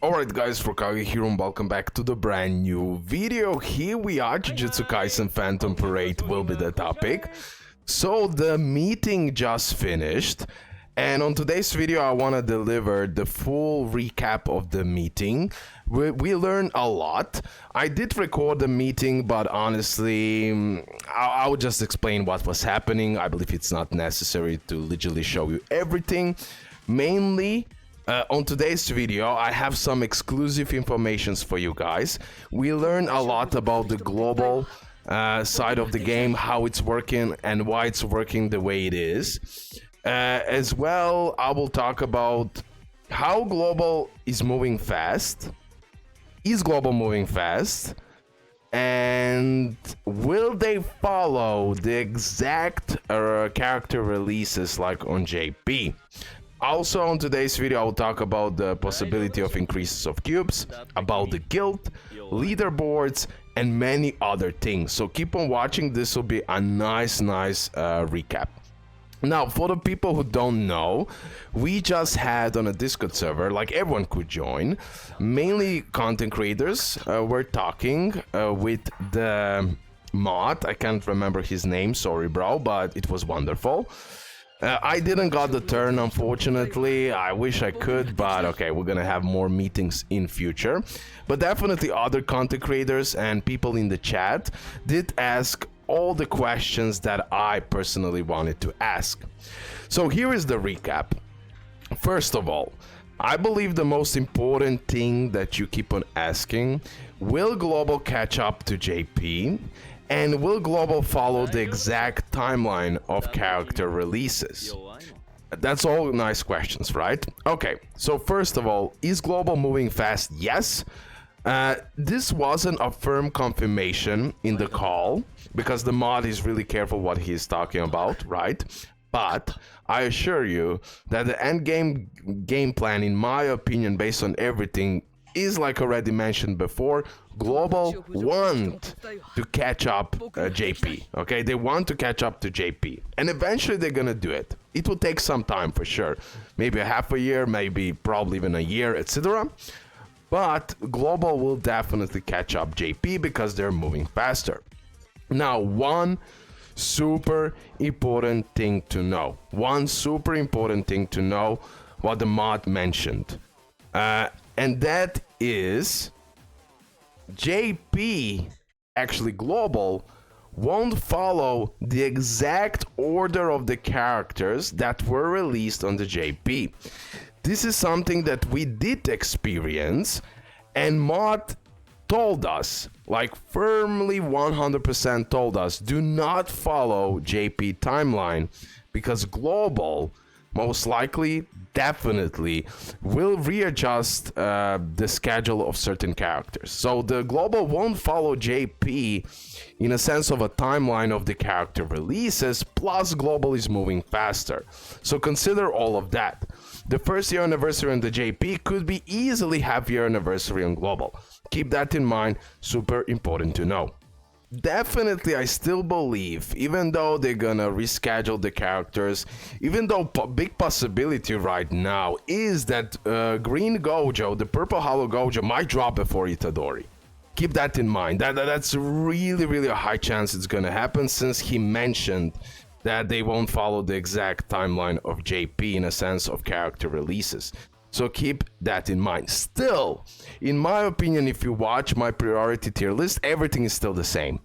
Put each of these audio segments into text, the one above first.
Alright guys, RoKage here and welcome back to the brand new video. Here we are, Jujutsu Kaisen Phantom Parade will be the topic. So the meeting just finished, and on today's video I want to deliver the full recap of the meeting. We learned a lot. I did record the meeting, but honestly, I will just explain what was happening. I believe it's not necessary to literally show you everything. Mainly, on today's video, I have some exclusive informations for you guys. We learn a lot about the global side of the game, how it's working and why it's working the way it is. As well, I will talk about how global is moving fast. Is global moving fast? And will they follow the exact character releases like on JP? Also, on today's video, I will talk about the possibility of increases of cubes, about the guild, leaderboards, and many other things. So keep on watching. This will be a nice recap. Now, for the people who don't know, we just had on a Discord server, like everyone could join, mainly content creators were talking with the mod. I can't remember his name, sorry bro, but it was wonderful. I didn't got the turn, unfortunately. I wish I could, but okay, we're gonna have more meetings in future. But definitely other content creators and people in the chat did ask all the questions that I personally wanted to ask. So here is the recap. First of all, I believe the most important thing that you keep on asking, will Global catch up to JP? And will Global follow the exact timeline of character releases? That's all nice questions, right? Okay, so first of all, is Global moving fast? Yes. This wasn't a firm confirmation in the call, because the mod is really careful what he's talking about, right? But I assure you that the end game plan, in my opinion, based on everything, is like already mentioned before. Global want to catch up JP, okay? They want to catch up to JP, and eventually they're gonna do it. It will take some time for sure, maybe a half a year, maybe probably even a year, etc. But Global will definitely catch up JP because they're moving faster. Now, one super important thing to know, what the mod mentioned, and that is JP, actually Global, won't follow the exact order of the characters that were released on the JP. This is something that we did experience, and mod told us, like firmly 100% told us, do not follow JP timeline, because Global most likely, definitely, will readjust the schedule of certain characters. So the Global won't follow JP in a sense of a timeline of the character releases, plus Global is moving faster. So consider all of that. The first year anniversary on the JP could be easily half-year anniversary on Global. Keep that in mind, super important to know. Definitely, I still believe, even though they're gonna reschedule the characters, even though big possibility right now is that Green Gojo, the Purple Hollow Gojo, might drop before Itadori. Keep that in mind. That's really a high chance it's gonna happen, since he mentioned that they won't follow the exact timeline of JP in a sense of character releases. So keep that in mind. Still, in my opinion, if you watch my priority tier list, everything is still the same.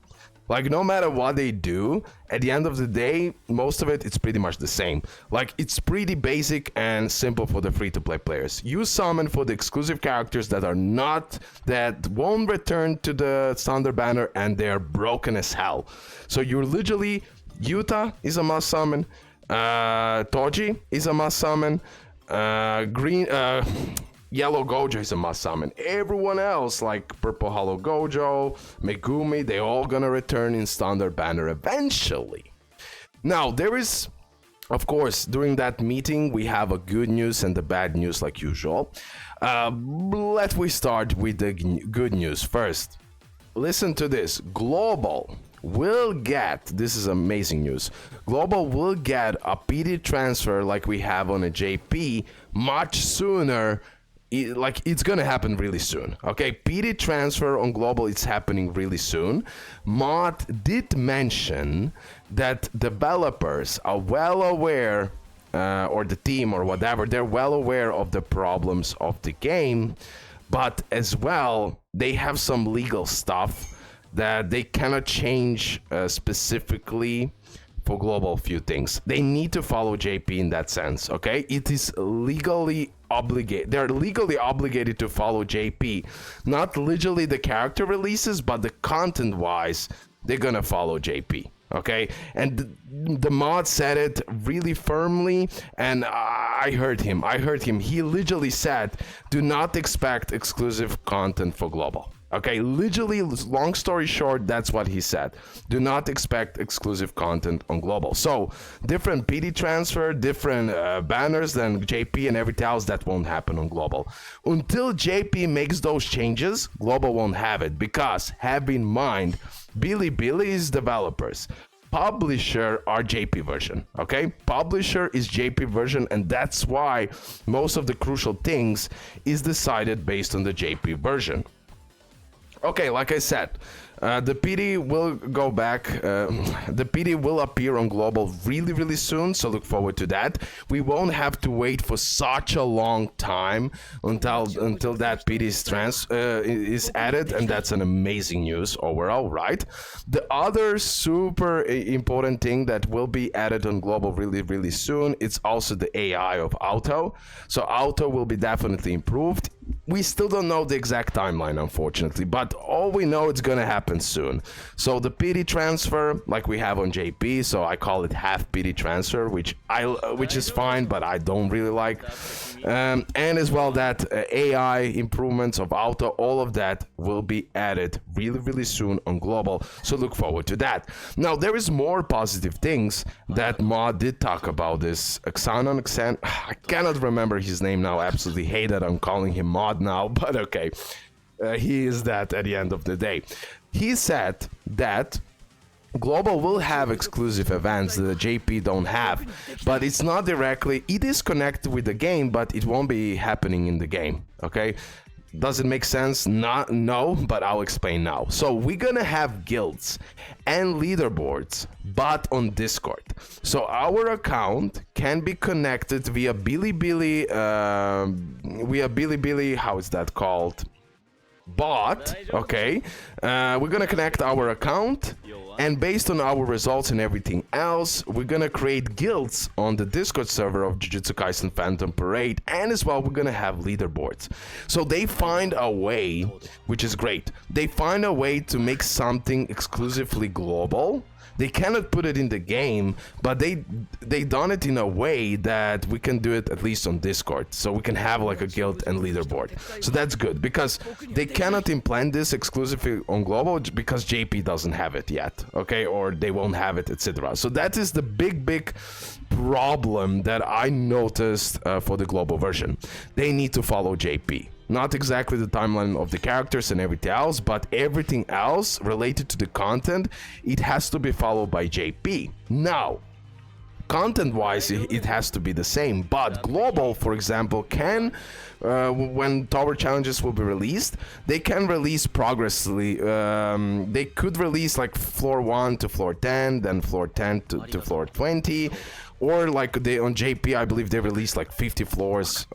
Like, no matter what they do, at the end of the day, most of it's pretty much the same. Like, it's pretty basic and simple for the free-to-play players. You summon for the exclusive characters that won't return to the standard banner, and they're broken as hell. So you're literally, Yuta is a must summon, Toji is a must summon, Yellow Gojo is a must summon. Everyone else, like Purple Hollow Gojo, Megumi, they all gonna return in standard banner eventually. Now, there is, of course, during that meeting, we have a good news and the bad news like usual. Let we start with the good news first. Listen to this. Global will get, this is amazing news, Global will get a PITTY transfer like we have on a JP much sooner like it's gonna happen really soon. Okay, PITTY transfer on global, it's happening really soon. Mod did mention that developers are well aware, or the team or whatever, they're well aware of the problems of the game, but as well they have some legal stuff that they cannot change specifically for global few things. They need to follow JP in that sense, okay? It is legally obligated. They're legally obligated to follow JP. Not literally the character releases, but the content-wise, they're gonna follow JP, okay? And the mod said it really firmly, and I heard him. He literally said, do not expect exclusive content for global. Okay, literally, long story short, that's what he said. Do not expect exclusive content on global. So, different PITTY transfer, different banners than JP and everything else, that won't happen on global. Until JP makes those changes, global won't have it. Because, have in mind, Bilibili's developers. Publisher are JP version, okay? Publisher is JP version, and that's why most of the crucial things is decided based on the JP version. Okay, like I said, the PITTY will go back. The PITTY will appear on global really soon, so look forward to that. We won't have to wait for such a long time until that PITTY is added, and that's an amazing news overall, right? The other super important thing that will be added on global really soon, it's also the AI of Auto. So Auto will be definitely improved. We still don't know the exact timeline, unfortunately, but all we know it's gonna happen soon. So the PITTY transfer, like we have on JP, so I call it half PITTY transfer, which is fine, but I don't really like. And as well that AI improvements of Auto, all of that will be added really soon on global. So look forward to that. Now there is more positive things that Mod did talk about. This Xanon, I cannot remember his name now. Absolutely hate that I'm calling him Mod now, but okay. He is that at the end of the day. He said that global will have exclusive events that the JP don't have, but it's not directly, it is connected with the game, but it won't be happening in the game, okay? Does it make sense? No, but I'll explain now. So we're gonna have guilds and leaderboards, but on Discord. So our account can be connected via Bilibili, how is that called? Bot, okay? We're gonna connect our account, and based on our results and everything else, we're gonna create guilds on the Discord server of Jujutsu Kaisen Phantom Parade, and as well we're gonna have leaderboards. So they find a way, which is great, they find a way to make something exclusively global. They cannot put it in the game, but they done it in a way that we can do it at least on Discord, so we can have like a guild and leaderboard. So that's good, because they cannot implant this exclusively on global because JP doesn't have it yet, okay, or they won't have it, etc. So that is the big problem that I noticed for the global version. They need to follow JP. Not exactly the timeline of the characters and everything else, but everything else related to the content, it has to be followed by JP. Now, content-wise, it has to be the same, but global, for example, can, when tower challenges will be released, they can release progressively. They could release like floor 1 to floor 10, then floor 10 to floor 20, or like they on JP, I believe they released like 50 floors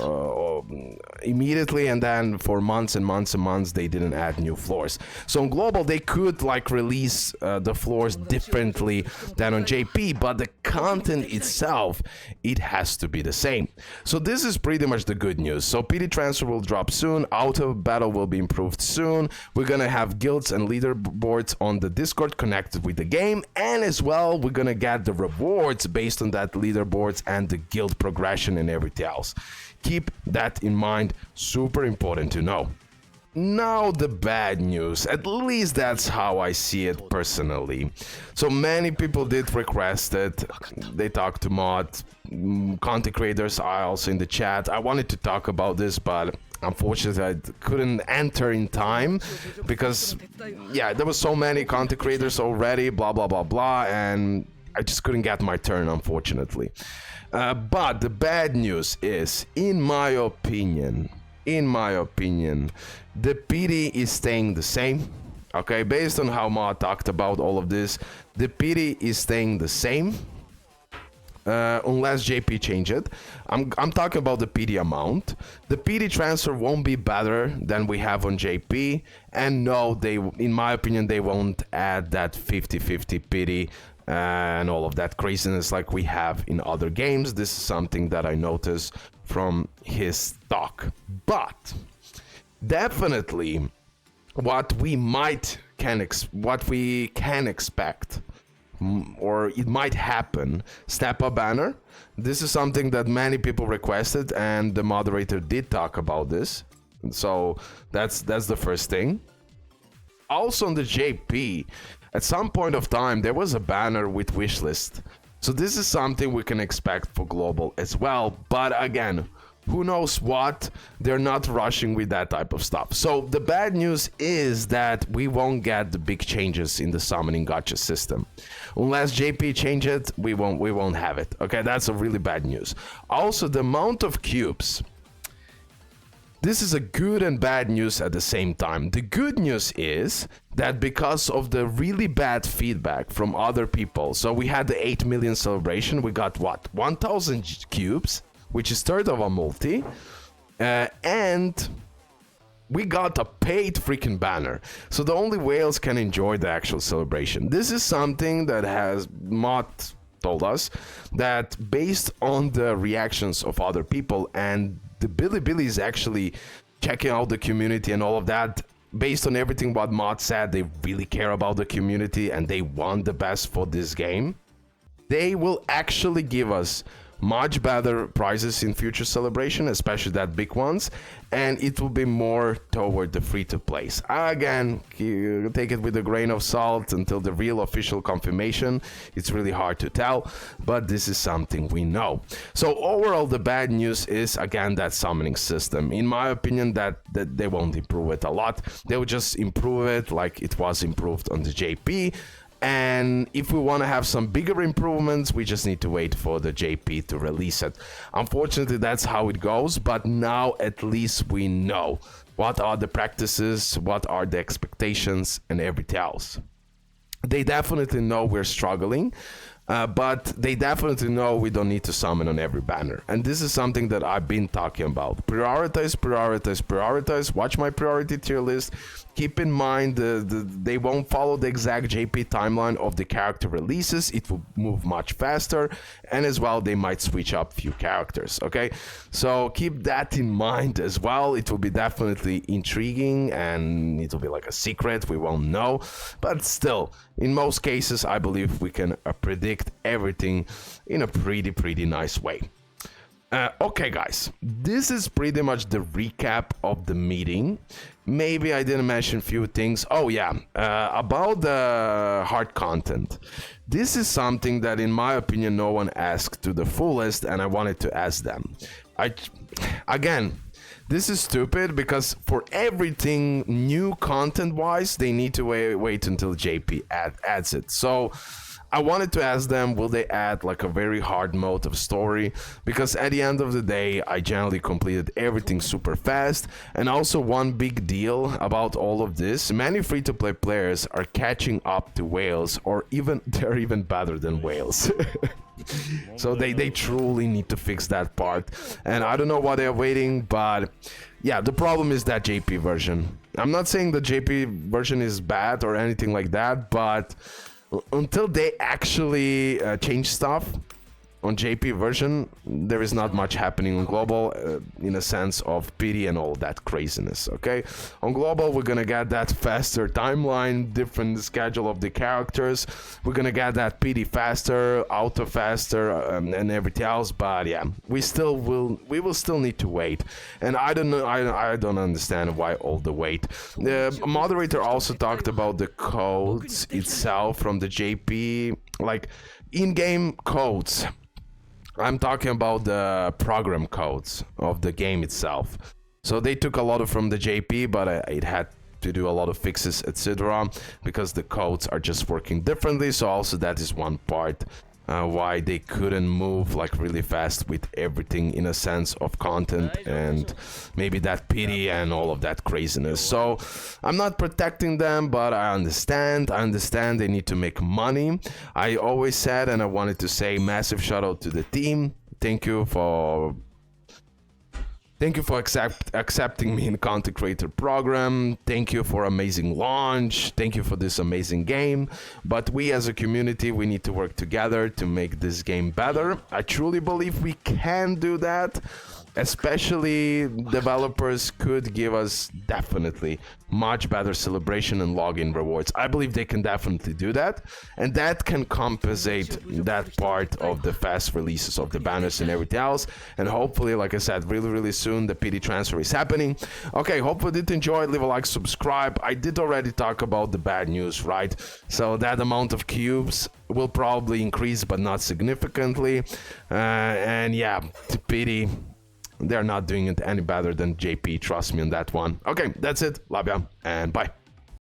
immediately, and then for months and months they didn't add new floors. So on global they could like release the floors differently than on JP, but the content itself, it has to be the same. So this is pretty much the good news. So PITTY transfer will drop soon, auto battle will be improved soon, we're gonna have guilds and leaderboards on the Discord connected with the game, and as well we're gonna get the rewards based on that leaderboards and the guild progression and everything else. Keep that in mind, super important to know. Now the bad news, at least that's how I see it personally. So many people did request it, they talked to Mod, content creators are also in the chat. I wanted to talk about this, but unfortunately I couldn't enter in time because, yeah, there was so many content creators already, blah blah blah blah, and I just couldn't get my turn, unfortunately. But the bad news is, in my opinion, in my opinion, the PITTY is staying the same. Okay, based on how Ma talked about all of this, the PITTY is staying the same. Unless JP change it. I'm talking about the PITTY amount. The PITTY transfer won't be better than we have on JP, and no, they, in my opinion, they won't add that 50-50 PITTY and all of that craziness like we have in other games. This is something that I noticed from his talk. But definitely what we can expect, or it might happen, step up banner. This is something that many people requested, and the moderator did talk about this. So that's the first thing. Also on the JP, at some point of time, there was a banner with wishlist. So this is something we can expect for global as well. But again, who knows what? They're not rushing with that type of stuff. So the bad news is that we won't get the big changes in the summoning gacha system. Unless JP change it, we won't have it. Okay, that's a really bad news. Also, the amount of cubes. This is a good and bad news at the same time. The good news is that because of the really bad feedback from other people, so we had the 8 million celebration, we got what? 1,000 cubes, which is third of a multi, and we got a paid freaking banner. So the only whales can enjoy the actual celebration. This is something that has Mott told us, that based on the reactions of other people, and the Bilibili is actually checking out the community and all of that, based on everything what Mott said, they really care about the community and they want the best for this game. They will actually give us much better prizes in future celebration, especially that big ones, and it will be more toward the free-to-plays. Again, you take it with a grain of salt until the real official confirmation. It's really hard to tell, but this is something we know. So overall, the bad news is, again, that summoning system. In my opinion, that they won't improve it a lot. They will just improve it like it was improved on the JP. And if we want to have some bigger improvements, we just need to wait for the JP to release it. Unfortunately, that's how it goes, but now at least we know what are the practices, what are the expectations, and everything else. They definitely know we're struggling, but they definitely know we don't need to summon on every banner. And this is something that I've been talking about. Prioritize, prioritize, prioritize. Watch my priority tier list. Keep in mind, they won't follow the exact JP timeline of the character releases. It will move much faster. And as well, they might switch up few characters, okay? So keep that in mind as well. It will be definitely intriguing, and it will be like a secret. We won't know. But still, in most cases, I believe we can predict everything in a pretty nice way. Okay, guys, this is pretty much the recap of the meeting. Maybe I didn't mention a few things. Oh yeah, about the hard content. This is something that, in my opinion, no one asked to the fullest, and I wanted to ask them. Again, this is stupid because for everything new content-wise, they need to wait until JP adds it. So I wanted to ask them, will they add like a very hard mode of story? Because at the end of the day, I generally completed everything super fast. And also one big deal about all of this, many free-to-play players are catching up to whales, or they're even better than whales. So they truly need to fix that part. And I don't know why they're waiting, but yeah, the problem is that JP version. I'm not saying the JP version is bad or anything like that, but until they actually change stuff on JP version, there is not much happening on global in a sense of PITTY and all that craziness, okay? On global, we're gonna get that faster timeline, different schedule of the characters. We're gonna get that PITTY faster, auto faster, and everything else. But yeah, we will still need to wait. And I don't know, I don't understand why all the wait. The moderator also talked about the codes itself from the JP, like in-game codes. I'm talking about the program codes of the game itself. So they took a lot from the JP, but it had to do a lot of fixes, etc. because the codes are just working differently. So also that is one part why they couldn't move like really fast with everything in a sense of content and maybe that pity and all of that craziness. So I'm not protecting them, but I understand they need to make money. I always said, and I wanted to say, massive shout out to the team. Thank you for accepting me in content creator program. Thank you for amazing launch. Thank you for this amazing game. But we as a community, we need to work together to make this game better. I truly believe we can do that. Especially developers could give us definitely much better celebration and login rewards. I believe they can definitely do that, and that can compensate that part of the fast releases of the banners and everything else. And hopefully, like I said, really soon the PITTY transfer is happening. Okay, hopefully you did enjoy. Leave a like, subscribe. I did already talk about the bad news, right? So that amount of cubes will probably increase, but not significantly. And yeah, PITTY, they're not doing it any better than JP, trust me on that one. Okay, that's it. Love ya, and bye.